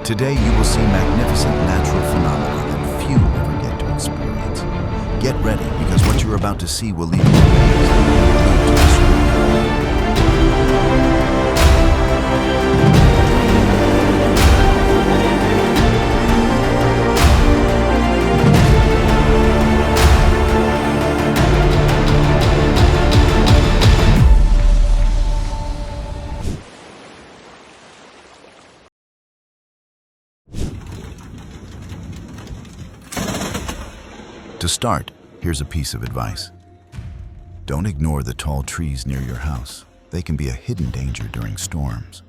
Today you will see magnificent natural phenomena that few ever get to experience. Get ready, because what you're about to see will leave you glued to the screen. To start, here's a piece of advice. Don't ignore the tall trees near your house. They can be a hidden danger during storms.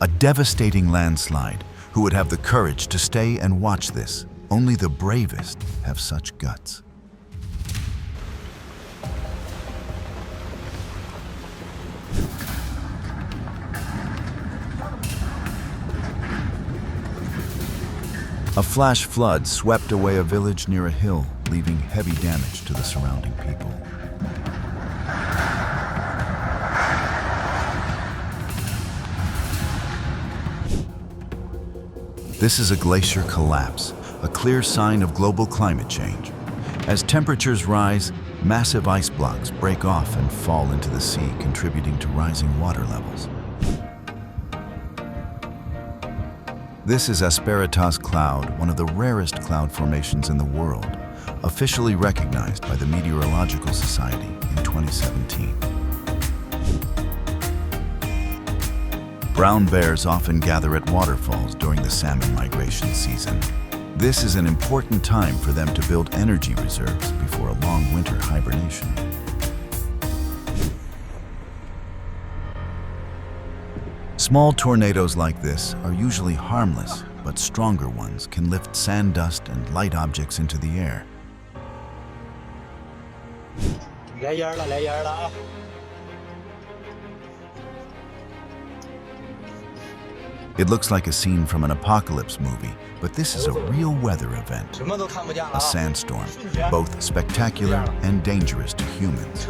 A devastating landslide. Who would have the courage to stay and watch this? Only the bravest have such guts. A flash flood swept away a village near a hill, leaving heavy damage to the surrounding people. This is a glacier collapse, a clear sign of global climate change. As temperatures rise, massive ice blocks break off and fall into the sea, contributing to rising water levels. This is Asperitas Cloud, one of the rarest cloud formations in the world, officially recognized by the Meteorological Society in 2017. Brown bears often gather at waterfalls during the salmon migration season. This is an important time for them to build energy reserves before a long winter hibernation. Small tornadoes like this are usually harmless, but stronger ones can lift sand dust and light objects into the air. It looks like a scene from an apocalypse movie, but this is a real weather event, a sandstorm, both spectacular and dangerous to humans.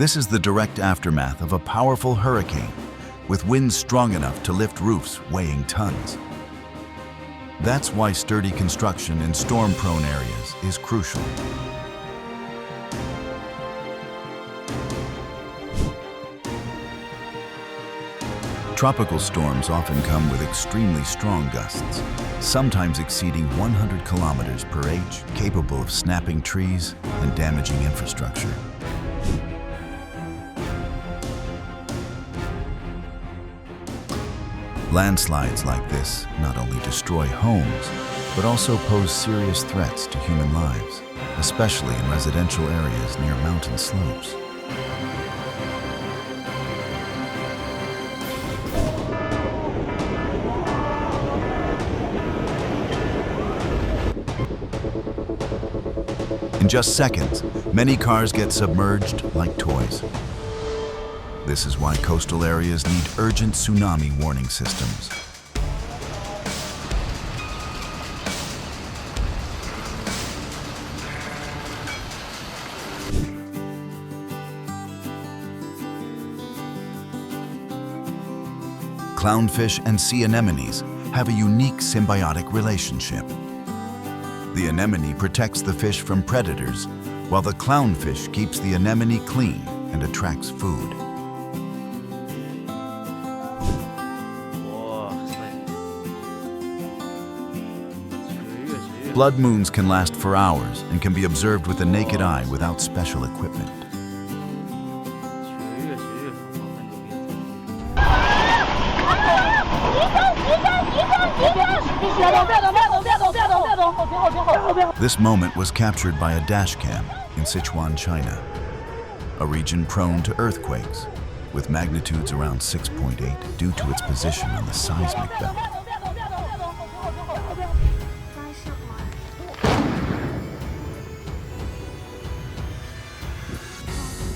This is the direct aftermath of a powerful hurricane, with winds strong enough to lift roofs weighing tons. That's why sturdy construction in storm-prone areas is crucial. Tropical storms often come with extremely strong gusts, sometimes exceeding 100 kilometers per h, capable of snapping trees and damaging infrastructure. Landslides like this not only destroy homes, but also pose serious threats to human lives, especially in residential areas near mountain slopes. In just seconds, many cars get submerged like toys. This is why coastal areas need urgent tsunami warning systems. Clownfish and sea anemones have a unique symbiotic relationship. The anemone protects the fish from predators, while the clownfish keeps the anemone clean and attracts food. Blood moons can last for hours and can be observed with the naked eye without special equipment. This moment was captured by a dashcam in Sichuan, China, a region prone to earthquakes, with magnitudes around 6.8 due to its position on the seismic belt.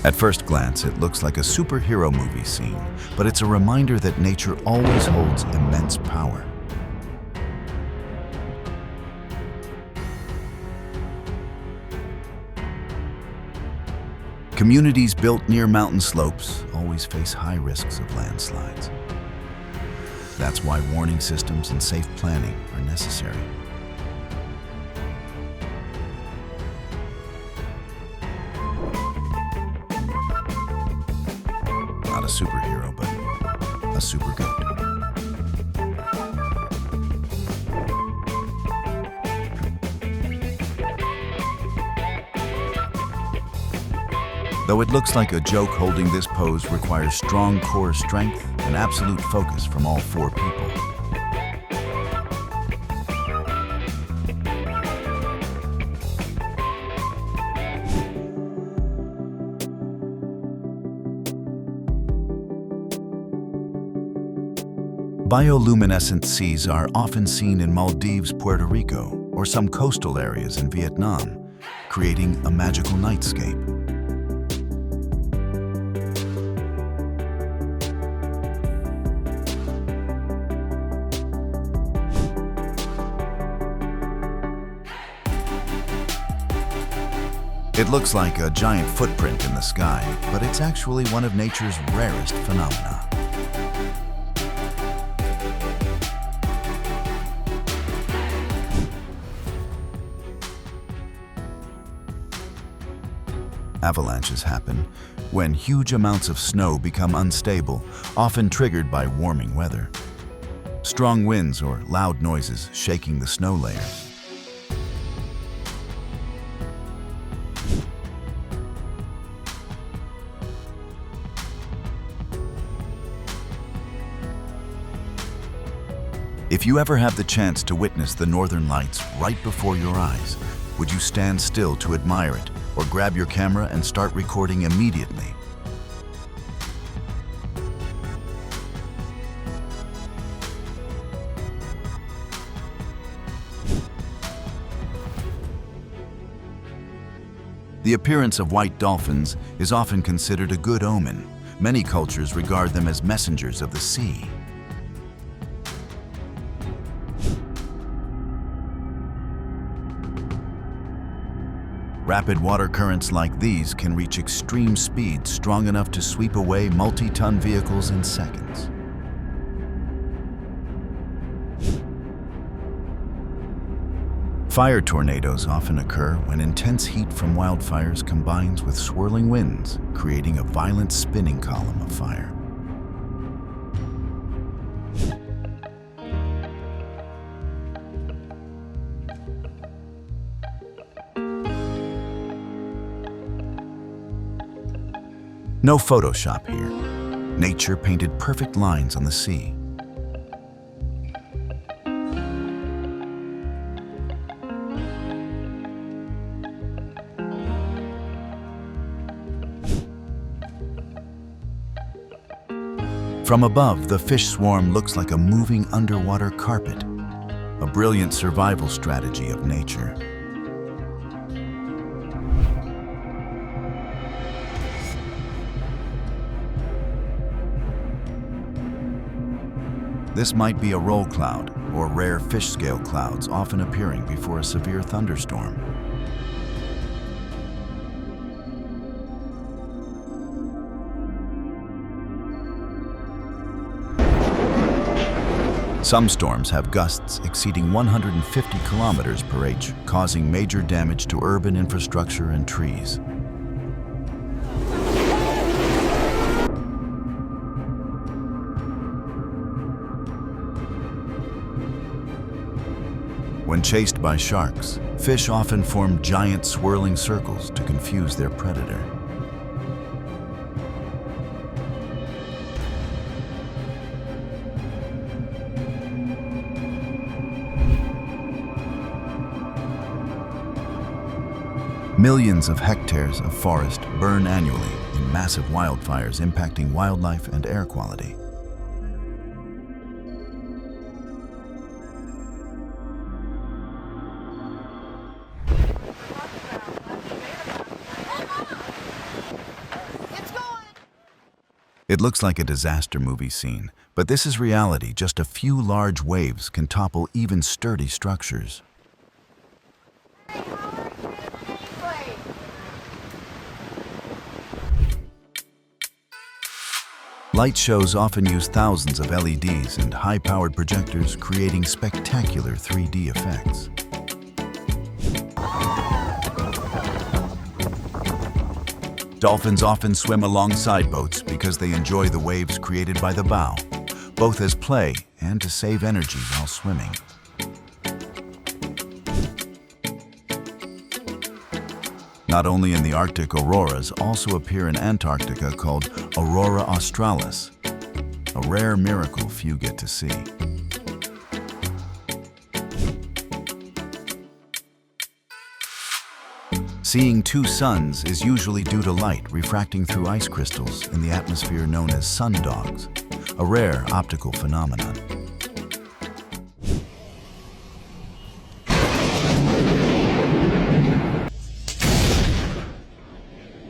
At first glance, it looks like a superhero movie scene, but it's a reminder that nature always holds immense power. Communities built near mountain slopes always face high risks of landslides. That's why warning systems and safe planning are necessary. Not a superhero, but a super goat. Though it looks like a joke, holding this pose requires strong core strength and absolute focus from all four people. Bioluminescent seas are often seen in Maldives, Puerto Rico, or some coastal areas in Vietnam, creating a magical nightscape. It looks like a giant footprint in the sky, but it's actually one of nature's rarest phenomena. Avalanches happen when huge amounts of snow become unstable, often triggered by warming weather. Strong winds or loud noises shaking the snow layers. If you ever have the chance to witness the northern lights right before your eyes, would you stand still to admire it or grab your camera and start recording immediately? The appearance of white dolphins is often considered a good omen. Many cultures regard them as messengers of the sea. Rapid water currents like these can reach extreme speeds strong enough to sweep away multi-ton vehicles in seconds. Fire tornadoes often occur when intense heat from wildfires combines with swirling winds, creating a violent spinning column of fire. No Photoshop here. Nature painted perfect lines on the sea. From above, the fish swarm looks like a moving underwater carpet, a brilliant survival strategy of nature. This might be a roll cloud, or rare fish scale clouds often appearing before a severe thunderstorm. Some storms have gusts exceeding 150 kilometers per h, causing major damage to urban infrastructure and trees. When chased by sharks, fish often form giant swirling circles to confuse their predator. Millions of hectares of forest burn annually in massive wildfires impacting wildlife and air quality. It looks like a disaster movie scene, but this is reality. Just a few large waves can topple even sturdy structures. Light shows often use thousands of LEDs and high-powered projectors, creating spectacular 3D effects. Dolphins often swim alongside boats because they enjoy the waves created by the bow, both as play and to save energy while swimming. Not only in the Arctic, auroras also appear in Antarctica called aurora australis, a rare miracle few get to see. Seeing two suns is usually due to light refracting through ice crystals in the atmosphere known as sundogs, a rare optical phenomenon.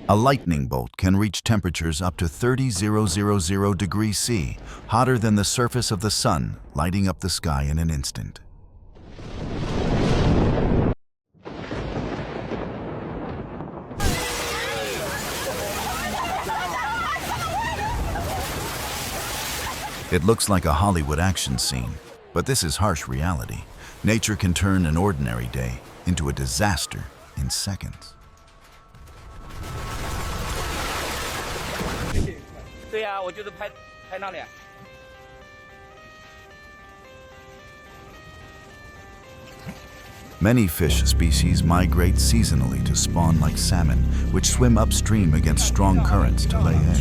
A lightning bolt can reach temperatures up to 30,000 degrees C, hotter than the surface of the sun, lighting up the sky in an instant. It looks like a Hollywood action scene, but this is harsh reality. Nature can turn an ordinary day into a disaster in seconds. Many fish species migrate seasonally to spawn like salmon, which swim upstream against strong currents to lay eggs.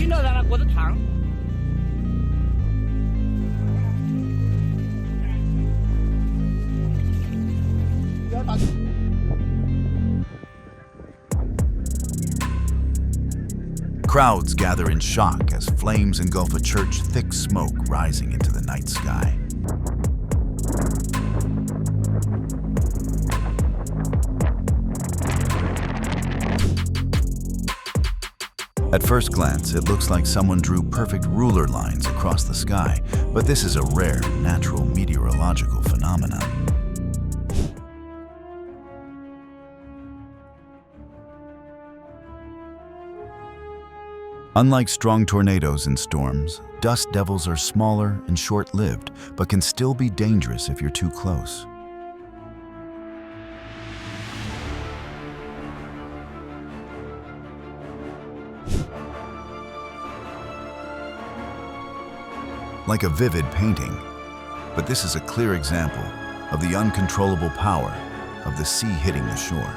Crowds gather in shock as flames engulf a church, thick smoke rising into the night sky. At first glance, it looks like someone drew perfect ruler lines across the sky, but this is a rare, natural meteorological phenomenon. Unlike strong tornadoes and storms, dust devils are smaller and short-lived, but can still be dangerous if you're too close. Like a vivid painting, but this is a clear example of the uncontrollable power of the sea hitting the shore.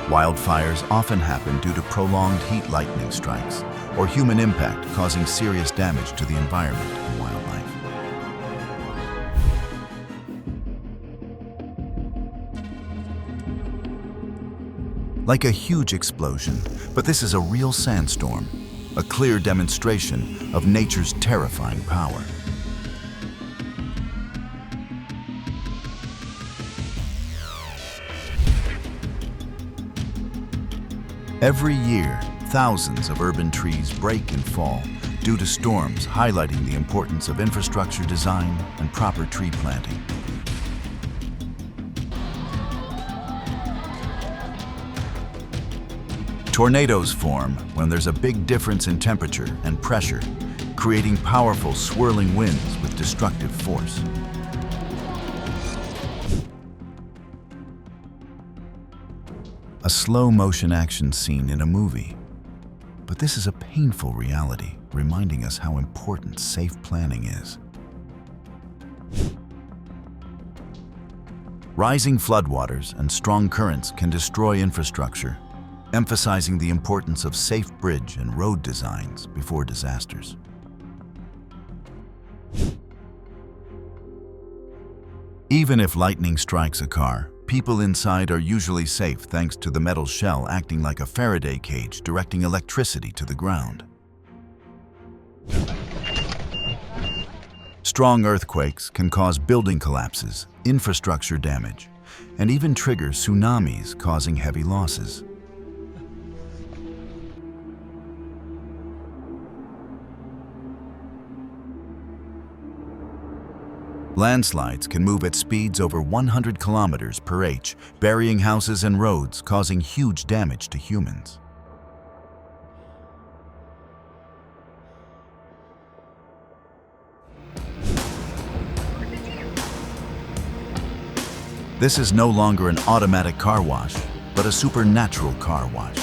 Wildfires often happen due to prolonged heat lightning strikes or human impact causing serious damage to the environment and wildlife. Like a huge explosion, but this is a real sandstorm, a clear demonstration of nature's terrifying power. Every year, thousands of urban trees break and fall due to storms, highlighting the importance of infrastructure design and proper tree planting. Tornadoes form when there's a big difference in temperature and pressure, creating powerful swirling winds with destructive force. A slow-motion action scene in a movie. But this is a painful reality, reminding us how important safe planning is. Rising floodwaters and strong currents can destroy infrastructure, emphasizing the importance of safe bridge and road designs before disasters. Even if lightning strikes a car, people inside are usually safe thanks to the metal shell acting like a Faraday cage directing electricity to the ground. Strong earthquakes can cause building collapses, infrastructure damage, and even trigger tsunamis causing heavy losses. Landslides can move at speeds over 100 kilometers per h, burying houses and roads, causing huge damage to humans. This is no longer an automatic car wash, but a supernatural car wash.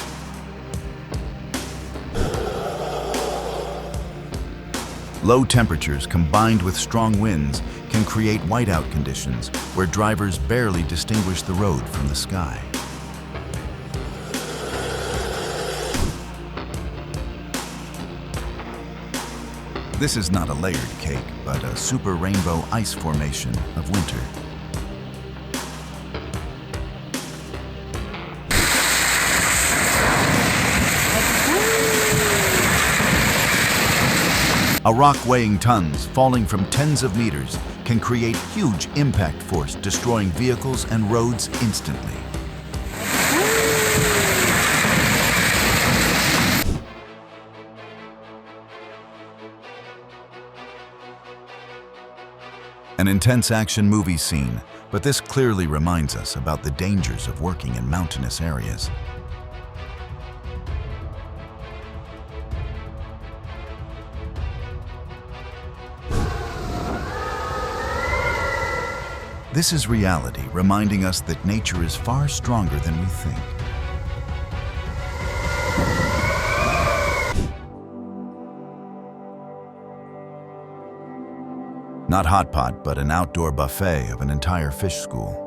Low temperatures combined with strong winds can create whiteout conditions where drivers barely distinguish the road from the sky. This is not a layered cake, but a super rainbow ice formation of winter. A rock weighing tons, falling from tens of meters, can create huge impact force, destroying vehicles and roads instantly. An intense action movie scene, but this clearly reminds us about the dangers of working in mountainous areas. This is reality, reminding us that nature is far stronger than we think. Not hot pot, but an outdoor buffet of an entire fish school.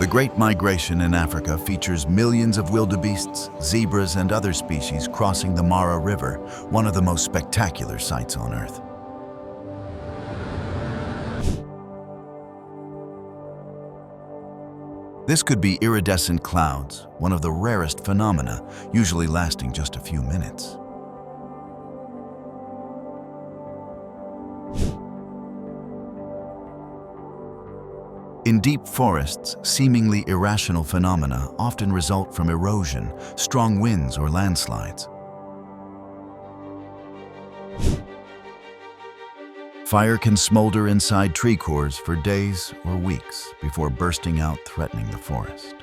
The Great Migration in Africa features millions of wildebeests, zebras, and other species crossing the Mara River, one of the most spectacular sights on Earth. This could be iridescent clouds, one of the rarest phenomena, usually lasting just a few minutes. In deep forests, seemingly irrational phenomena often result from erosion, strong winds, or landslides. Fire can smolder inside tree cores for days or weeks before bursting out, threatening the forest.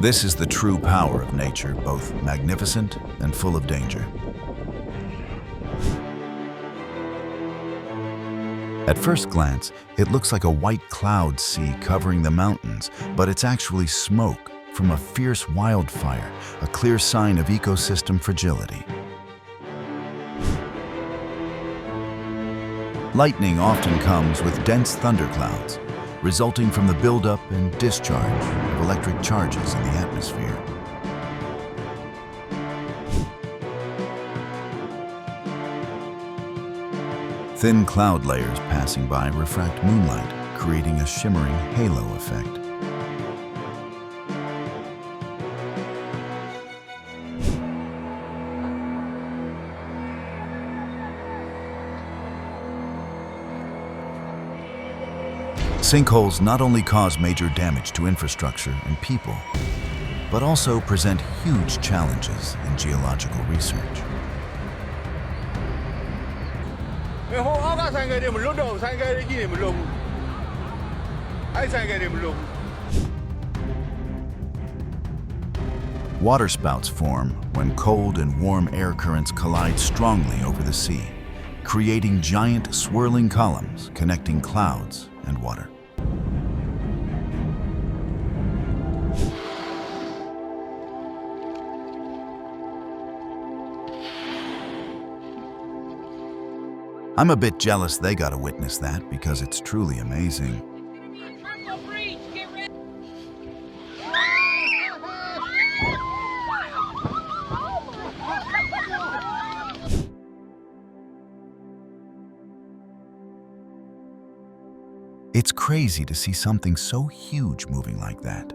This is the true power of nature, both magnificent and full of danger. At first glance, it looks like a white cloud sea covering the mountains, but it's actually smoke from a fierce wildfire, a clear sign of ecosystem fragility. Lightning often comes with dense thunderclouds, resulting from the buildup and discharge of electric charges in the atmosphere. Thin cloud layers passing by refract moonlight, creating a shimmering halo effect. Sinkholes not only cause major damage to infrastructure and people, but also present huge challenges in geological research. Waterspouts form when cold and warm air currents collide strongly over the sea, creating giant swirling columns connecting clouds and water. I'm a bit jealous they got to witness that because it's truly amazing. It's crazy to see something so huge moving like that.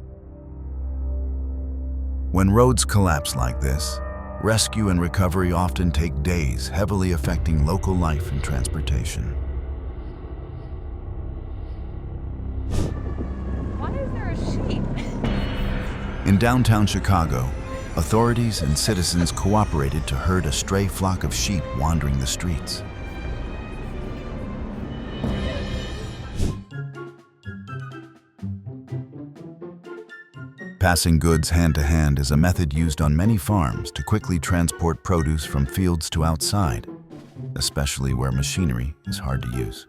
When roads collapse like this, rescue and recovery often take days, heavily affecting local life and transportation. Why is there a sheep? In downtown Chicago, authorities and citizens cooperated to herd a stray flock of sheep wandering the streets. Passing goods hand to hand is a method used on many farms to quickly transport produce from fields to outside, especially where machinery is hard to use.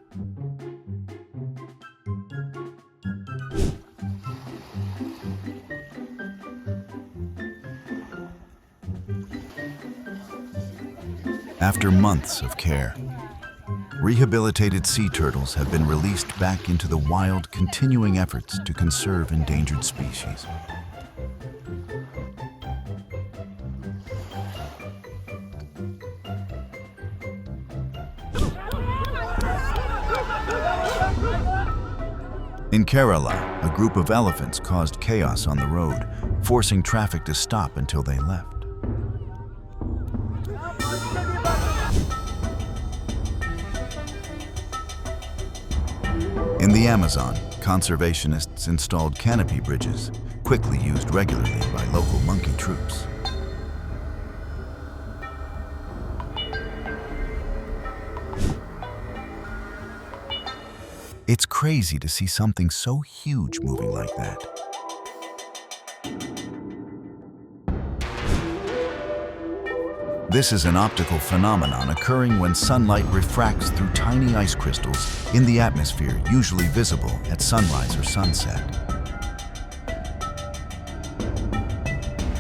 After months of care, rehabilitated sea turtles have been released back into the wild, continuing efforts to conserve endangered species. In Kerala, a group of elephants caused chaos on the road, forcing traffic to stop until they left. In the Amazon, conservationists installed canopy bridges, quickly used regularly by local monkey troops. It's crazy to see something so huge moving like that. This is an optical phenomenon occurring when sunlight refracts through tiny ice crystals in the atmosphere, usually visible at sunrise or sunset.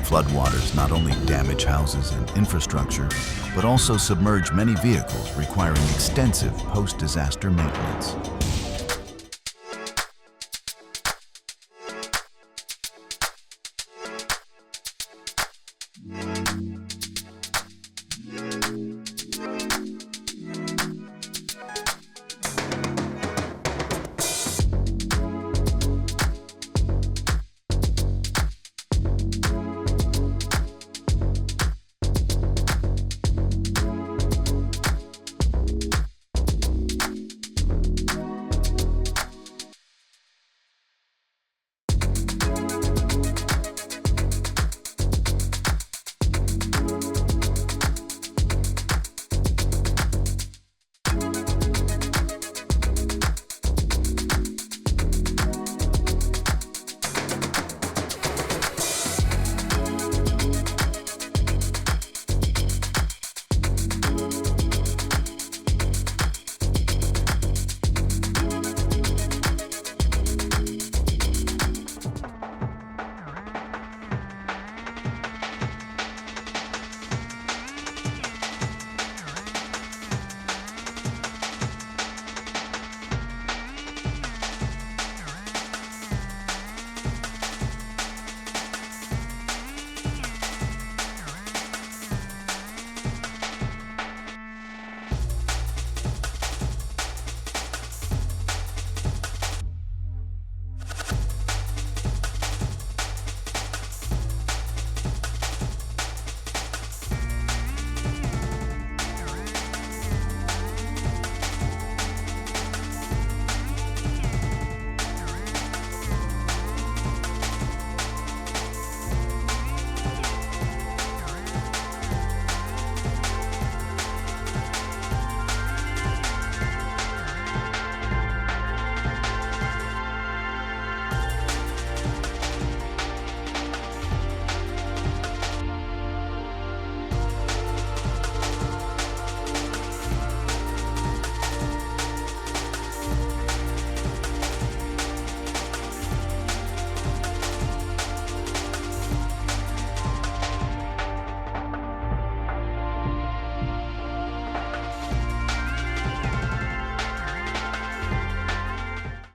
Floodwaters not only damage houses and infrastructure, but also submerge many vehicles, requiring extensive post-disaster maintenance.